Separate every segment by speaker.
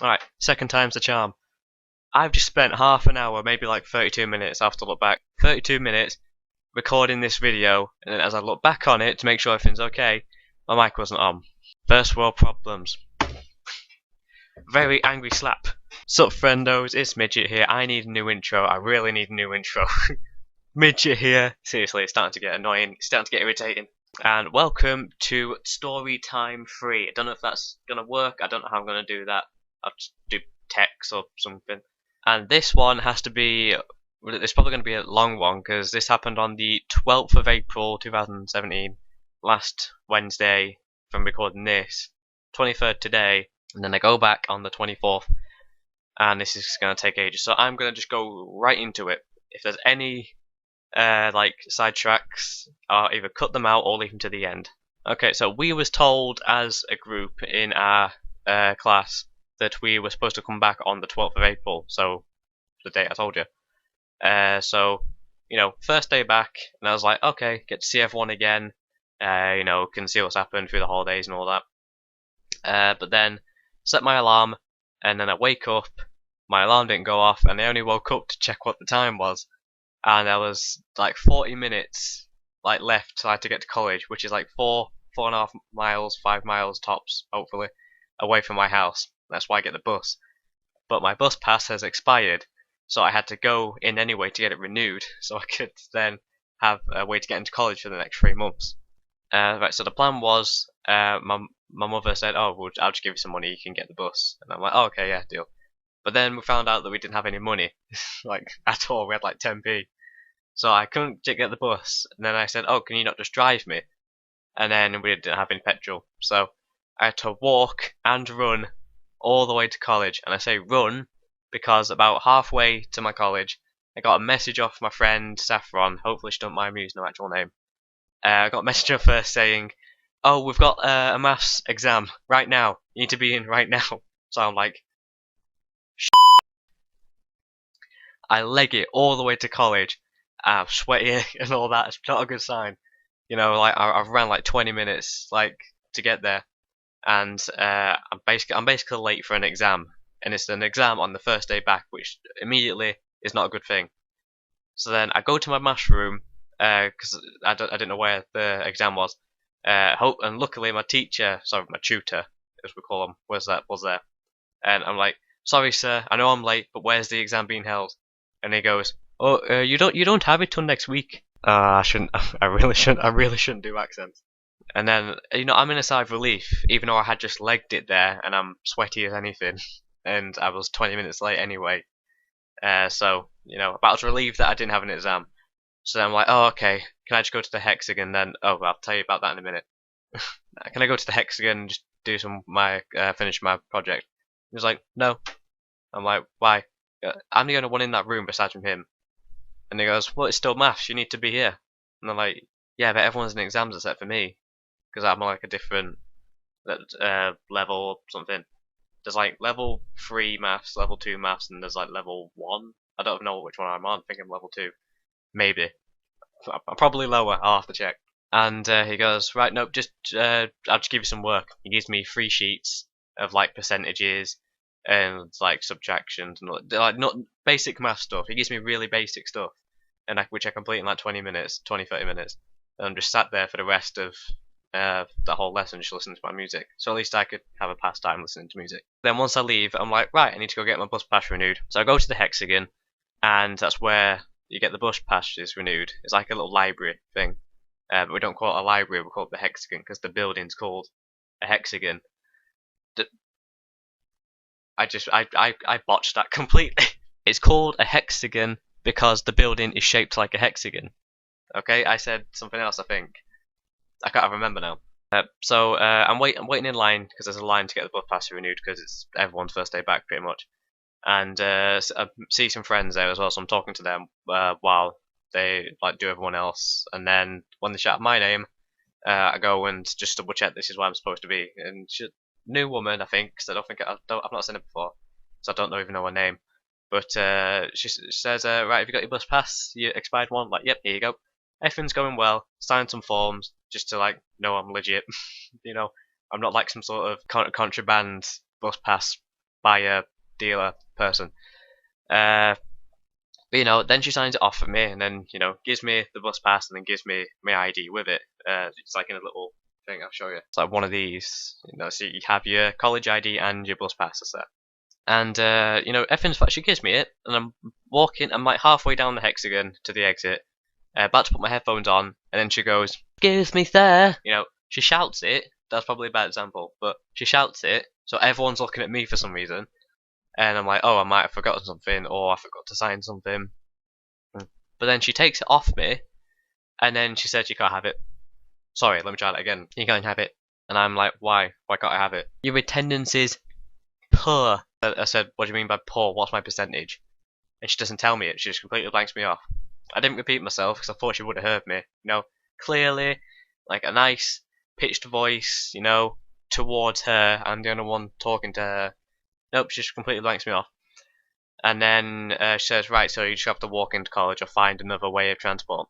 Speaker 1: Alright, second time's the charm. I've just spent half an hour, maybe like 32 minutes, I have to look back, 32 minutes recording this video, and then as I look back on it to make sure everything's okay, my mic wasn't on. First world problems. Very angry slap. Sup friendos, it's Midget here. I need a new intro. I really need a new intro. Midget here. Seriously, it's starting to get annoying. It's starting to get irritating. And welcome to Story Time 3. I don't know if that's going to work. I don't know how I'm going to do that. I'll just do text or something. And this one has to be... It's probably going to be a long one because this happened on the 12th of April 2017. Last Wednesday from recording this. 23rd today. And then I go back on the 24th. And this is going to take ages. So I'm going to just go right into it. If there's any... like sidetracks, either cut them out or leave them to the end. Okay, so we was told as a group in our class that we were supposed to come back on the 12th of April, so the date I told you. So, you know, first day back, and I was like, okay, get to see everyone again, you know, can see what's happened through the holidays and all that. But then, set my alarm, and then I wake up, my alarm didn't go off, and I only woke up to check what the time was. And there was like 40 minutes like left till I had to get to college, which is like 4.5 miles, 5 miles tops, hopefully, away from my house. That's why I get the bus. But my bus pass has expired, so I had to go in anyway to get it renewed, so I could then have a way to get into college for the next 3 months. Right, so the plan was, my mother said, oh, well, I'll just give you some money, you can get the bus. And I'm like, oh, okay, yeah, deal. But then we found out that we didn't have any money, like, at all. We had like 10p. So I couldn't get the bus. And then I said, oh, can you not just drive me? And then we didn't have any petrol. So I had to walk and run all the way to college. And I say run because about halfway to my college, I got a message off my friend Saffron. Hopefully she don't mind me using her actual name. I got a message off her saying, oh, we've got a maths exam right now. You need to be in right now. So I'm like, I leg it all the way to college. I'm sweaty and all that. It's not a good sign. You know, like I've ran like 20 minutes like to get there, and I'm basically late for an exam, and it's an exam on the first day back, which immediately is not a good thing. So then I go to my maths room because I didn't know where the exam was. And luckily my tutor, as we call him, was there, and I'm like, sorry sir, I know I'm late, but where's the exam being held? And he goes, oh, you don't have it till next week. I shouldn't. I really shouldn't do accents. And then, you know, I'm in a sigh of relief, even though I had just legged it there, and I'm sweaty as anything, and I was 20 minutes late anyway. So, you know, but I was relieved that I didn't have an exam. So then I'm like, oh, okay, can I just go to the Hexagon then? Oh, I'll tell you about that in a minute. Can I go to the Hexagon and just do finish my project? He was like, no. I'm like, why? I'm the only one in that room besides from him. And he goes, well, it's still maths, you need to be here. And I'm like, yeah, but everyone's in exams except for me. Because I'm like a different level or something. There's like level 3 maths, level 2 maths, and there's like level 1. I don't know which one I'm on, I think I'm level 2. Maybe. I'm probably lower, I'll have to check. And he goes, right, nope, I'll just give you some work. He gives me 3 sheets of like percentages, and like subtractions and like not basic math stuff. He gives me really basic stuff, and which I complete in like 20 minutes, 20-30 minutes. And I'm just sat there for the rest of the whole lesson just listening to my music. So at least I could have a pastime listening to music. Then once I leave, I'm like, right, I need to go get my bus pass renewed. So I go to the Hexagon, and that's where you get the bus passes renewed. It's like a little library thing. But we don't call it a library, we call it the Hexagon because the building's called a Hexagon. I botched that completely. It's called a hexagon because the building is shaped like a hexagon. Okay, I said something else, I think. I can't remember now. So I'm waiting in line because there's a line to get the bus pass renewed because it's everyone's first day back pretty much. And I see some friends there as well, so I'm talking to them while they like do everyone else. And then when they shout my name, I go and just double check this is where I'm supposed to be. And new woman, I think, because I've not seen her before, so I don't even know her name. But she says, right, have you got your bus pass? Your expired one? Like, yep, here you go. Everything's going well. Sign some forms just to like know I'm legit. You know, I'm not like some sort of contraband bus pass buyer, dealer person. But you know, then she signs it off for me, and then you know, gives me the bus pass, and then gives me my ID with it. It's like in a little thing. I'll show you. It's like one of these. You know, so you have your college ID and your bus pass. That's that. And you know, everything's fine. She gives me it, and I'm walking. I'm like halfway down the hexagon to the exit, about to put my headphones on, and then she goes, "Excuse me, sir." You know, she shouts it. That's probably a bad example, but she shouts it, so everyone's looking at me for some reason. And I'm like, oh, I might have forgotten something, or I forgot to sign something. But then she takes it off me, and then she said you can't have it. Sorry, let me try that again. You can't have it. And I'm like, why? Why can't I have it? Your attendance is poor. I said, what do you mean by poor? What's my percentage? And she doesn't tell me it. She just completely blanks me off. I didn't repeat myself because I thought she would have heard me. You know, clearly, like a nice pitched voice, you know, towards her. I'm the only one talking to her. Nope, she just completely blanks me off. And then she says, right, so you just have to walk into college or find another way of transport.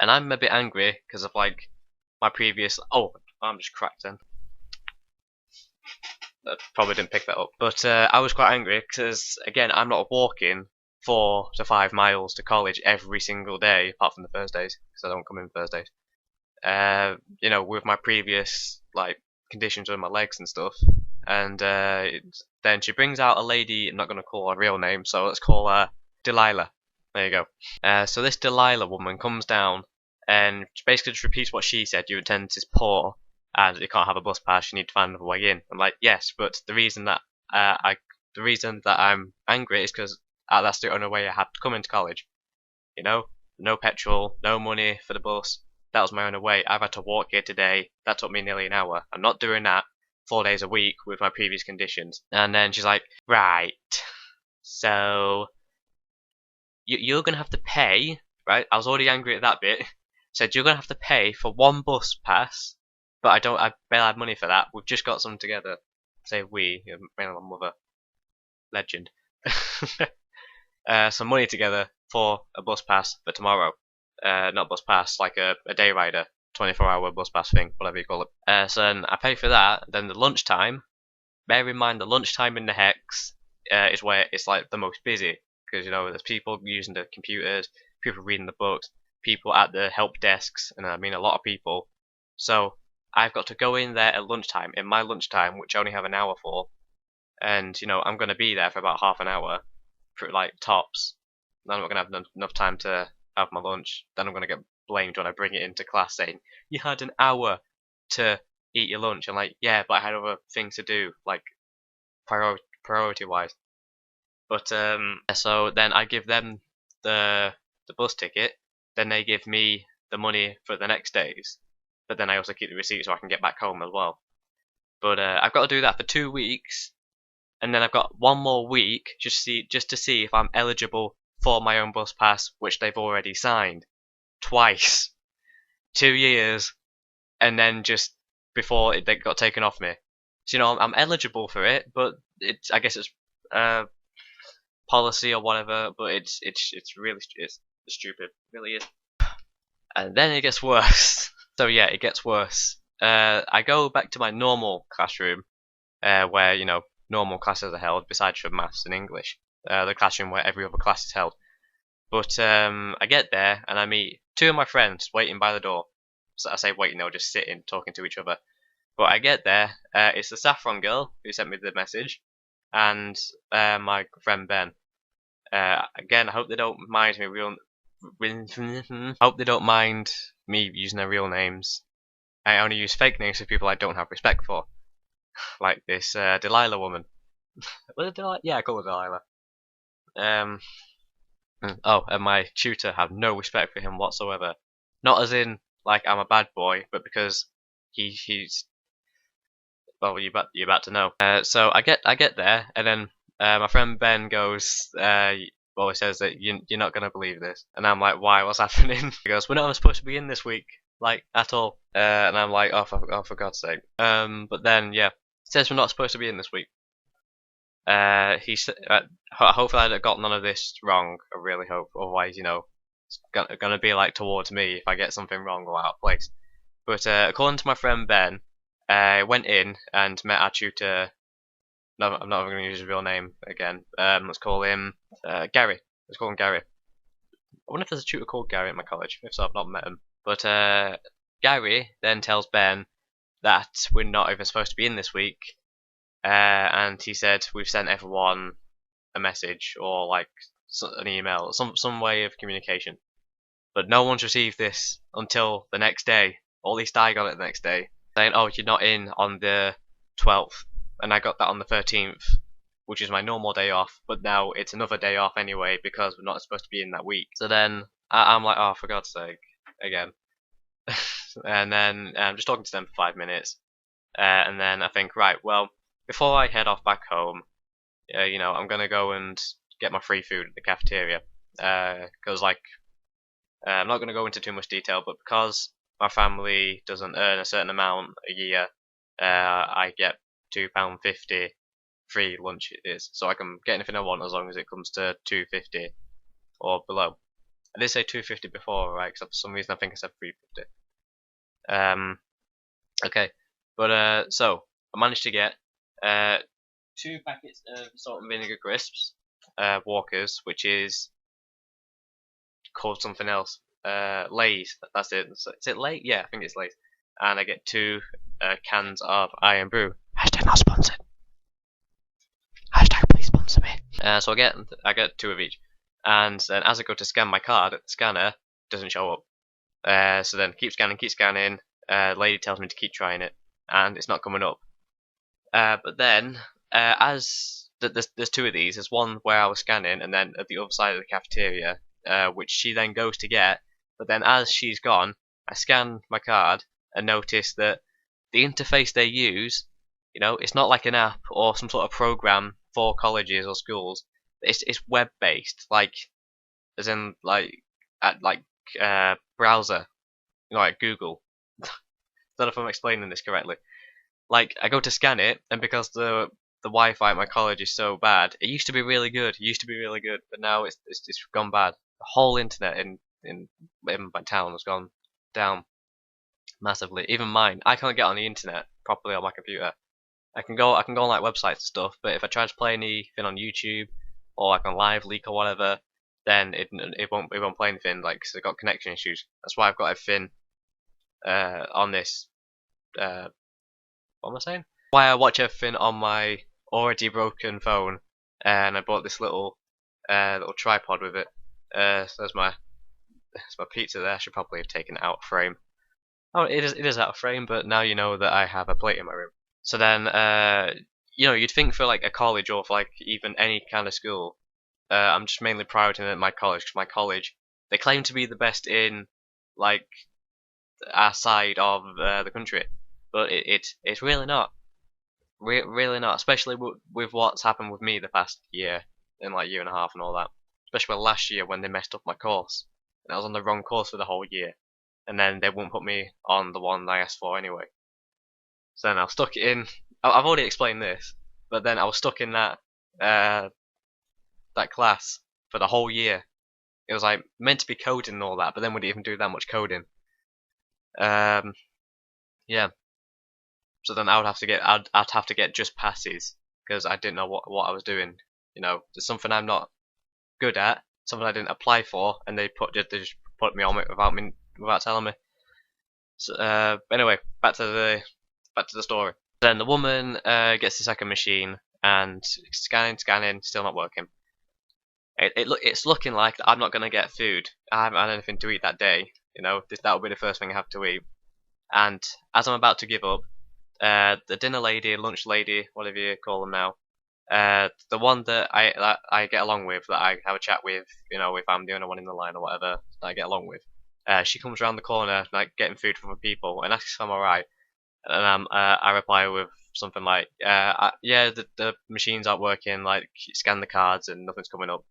Speaker 1: And I'm a bit angry because of like my previous. Oh, I'm just cracked then. I probably didn't pick that up. But I was quite angry because, again, I'm not walking 4 to 5 miles to college every single day, apart from the Thursdays, because I don't come in Thursdays. You know, with my previous like conditions with my legs and stuff. And then she brings out a lady. I'm not going to call her real name, so let's call her Delilah. There you go. So this Delilah woman comes down and basically just repeats what she said. Your attendance is poor, and you can't have a bus pass. You need to find another way in. I'm like, yes, but the reason that I'm angry is because that's the only way I have to come into college. You know, no petrol, no money for the bus. That was my only way. I've had to walk here today. That took me nearly an hour. I'm not doing that 4 days a week with my previous conditions. And then she's like, right, so you're gonna have to pay, right? I was already angry at that bit. Said you're gonna have to pay for 1 bus pass, but I barely have money for that. We've just got some together. Say we, my mother, legend. Some money together for a bus pass for tomorrow. Not bus pass, like a day rider, 24-hour bus pass thing, whatever you call it. So then I pay for that. Then the lunchtime. Bear in mind the lunchtime in the hex is where it's like the most busy, because you know there's people using the computers, people reading the books, people at the help desks, and I mean a lot of people. So I've got to go in there at lunchtime, in my lunchtime, which I only have an hour for, and you know I'm going to be there for about half an hour, for like tops. Then I'm not going to have enough time to have my lunch. Then I'm going to get blamed when I bring it into class saying you had an hour to eat your lunch. I'm like, yeah, but I had other things to do, like priority wise. But so then I give them the bus ticket, then they give me the money for the next days, but then I also keep the receipt so I can get back home as well. But I've got to do that for 2 weeks, and then I've got 1 more week just to see if I'm eligible for my own bus pass, which they've already signed twice, 2 years, and then just before they got taken off me. So you know I'm eligible for it, but I guess it's policy or whatever. But it's really it's stupid, it really is. And then it gets worse. So yeah, it gets worse. I go back to my normal classroom, where you know normal classes are held, besides for maths and English. The classroom where every other class is held. But I get there and I meet 2 of my friends waiting by the door. So I say waiting, they're just sitting, talking to each other. But I get there, it's the saffron girl who sent me the message, and my friend Ben. Again, I hope they don't mind me using their real names. I only use fake names for people I don't have respect for, like this Delilah woman. Was it Delilah? Yeah, I call her Delilah. Oh, and my tutor have no respect for him whatsoever. Not as in like I'm a bad boy, but because he's well, you're about to know. So I get there, and then my friend Ben goes, well, he says that you're not gonna believe this, and I'm like, why? What's happening? He goes, we're not supposed to be in this week, like at all. And I'm like, oh for God's sake. But then yeah, he says we're not supposed to be in this week. He said, hopefully I got none of this wrong. I really hope. Otherwise, you know, it's gonna be like towards me if I get something wrong or out of place. But according to my friend Ben, I went in and met our tutor No, I'm not going to use his real name again. Let's call him Gary. Let's call him Gary. I wonder if there's a tutor called Gary at my college. If so, I've not met him. But Gary then tells Ben that we're not even supposed to be in this week, and he said we've sent everyone a message or like an email, some way of communication. But no one's received this until the next day, or at least I got it the next day, saying, "Oh, you're not in on the 12th," and I got that on the 13th, which is my normal day off. But now it's another day off anyway because we're not supposed to be in that week. So then I'm like, "Oh, for God's sake, again." And then I'm just talking to them for 5 minutes, and then I think, right, well, before I head off back home, I'm gonna go and get my free food at the cafeteria, because I'm not gonna go into too much detail, but because my family doesn't earn a certain amount a year, I get £2.50 free lunch it is, so I can get anything I want as long as it comes to £2.50 or below. I did say £2.50 before, right? Because for some reason I think I said £3.50. Okay, but so I managed to get 2 packets of salt and vinegar crisps, Walkers, which is called something else. Lay's, that's it. Is it Lay? Yeah, I think it's Lay's. And I get 2 cans of Iron Brew. Hashtag not sponsored. Hashtag please sponsor me. So I get 2 of each, and then as I go to scan my card, the scanner doesn't show up. So then keep scanning. Lady tells me to keep trying it, and it's not coming up. But then there's 2 of these. There's one where I was scanning, and then at the other side of the cafeteria, which she then goes to get. But then as she's gone, I scan my card and notice that the interface they use, it's not like an app or some sort of program for colleges or schools. It's web based, like as in browser, like Google. I don't know if I'm explaining this correctly. Like I go to scan it, and because the Wi-Fi at my college is so bad, it used to be really good. But now it's gone bad. The whole internet in my town has gone down massively. Even mine, I can't get on the internet properly on my computer. I can go on like websites and stuff, but if I try to play anything on YouTube or like on Live Leak or whatever, then it won't play anything, like, because I've got connection issues. That's why I've got everything on this. What am I saying? Why I watch everything on my already broken phone, and I bought this little tripod with it. So there's my pizza there. I should probably have taken it out of frame. Oh, it is out of frame, but now you know that I have a plate in my room. So then, you'd think for like a college or for like even any kind of school, I'm just mainly prioritizing my college, because my college, they claim to be the best in like our side of the country, but it's really not. Really not, especially with what's happened with me the past year and like year and a half and all that. Especially last year when they messed up my course, and I was on the wrong course for the whole year, and then they wouldn't put me on the one I asked for anyway. So then I was stuck in. I've already explained this, but then I was stuck in that class for the whole year. It was like meant to be coding and all that, but then we didn't even do that much coding. Yeah. So then I'd have to get just passes because I didn't know what I was doing. There's something I'm not good at, something I didn't apply for, and they just put me on it without telling me. So anyway, back to the story. Then the woman gets the second machine and scanning, still not working. It's looking like I'm not gonna get food. I haven't had anything to eat that day. That will be the first thing I have to eat. And as I'm about to give up, the dinner lady, lunch lady, whatever you call them now, the one that I get along with, that I have a chat with, if I'm the only one in the line or whatever, that I get along with, she comes around the corner, like getting food for other people, and asks if I'm alright, and I reply with something like, yeah, the machines aren't working, like scan the cards and nothing's coming up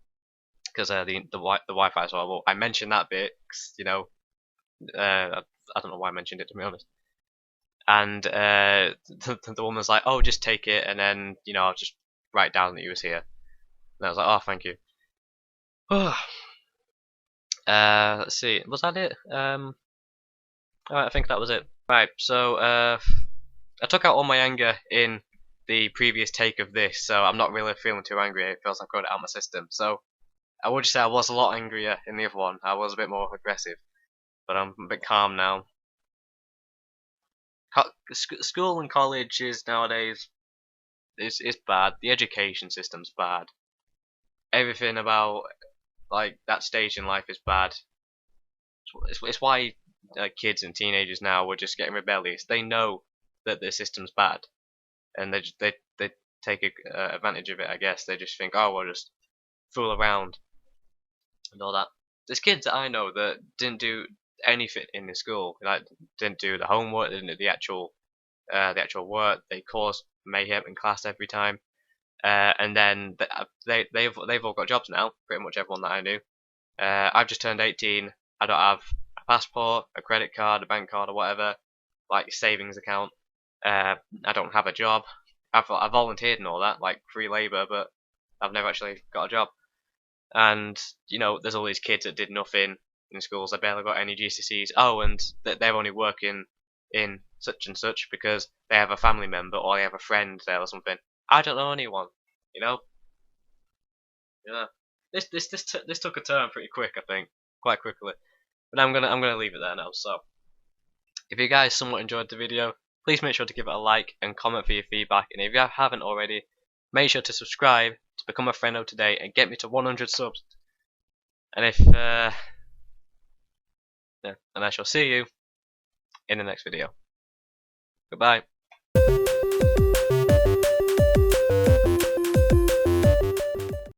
Speaker 1: because the Wi-Fi is horrible. I mentioned that bit, 'cause, I don't know why I mentioned it, to be honest. And the woman's like, "Oh, just take it, and then I'll just write down that you was here." And I was like, "Oh, thank you." Let's see, was that it? Alright, I think that was it. Right, so I took out all my anger in the previous take of this, so I'm not really feeling too angry. It feels like I've got it out of my system. So I would say I was a lot angrier in the other one. I was a bit more aggressive, but I'm a bit calm now. School and college is nowadays is bad. The education system's bad. Everything about like that stage in life is bad. It's why kids and teenagers now are just getting rebellious. They know that the system's bad, and they take advantage of it. I guess they just think, oh, we'll just fool around and all that. There's kids that I know that didn't do anything in the school. Like didn't do the homework, didn't do the actual work. They caused mayhem in class every time. And then they've all got jobs now. Pretty much everyone that I knew. I've just turned 18. I don't have a passport, a credit card, a bank card, or whatever, like a savings account. I don't have a job. I volunteered and all that, like free labour, but I've never actually got a job. And you know, there's all these kids that did nothing in schools. They barely got any GCSEs. Oh, and they're only working in such and such because they have a family member or they have a friend there or something. I don't know anyone, you know. Yeah. This took a turn pretty quick, I think, quite quickly. But I'm gonna leave it there now. So, if you guys somewhat enjoyed the video, please make sure to give it a like and comment for your feedback. And if you haven't already, make sure to subscribe to become a friend of today and get me to 100 subs. And yeah, and I shall see you in the next video. Goodbye.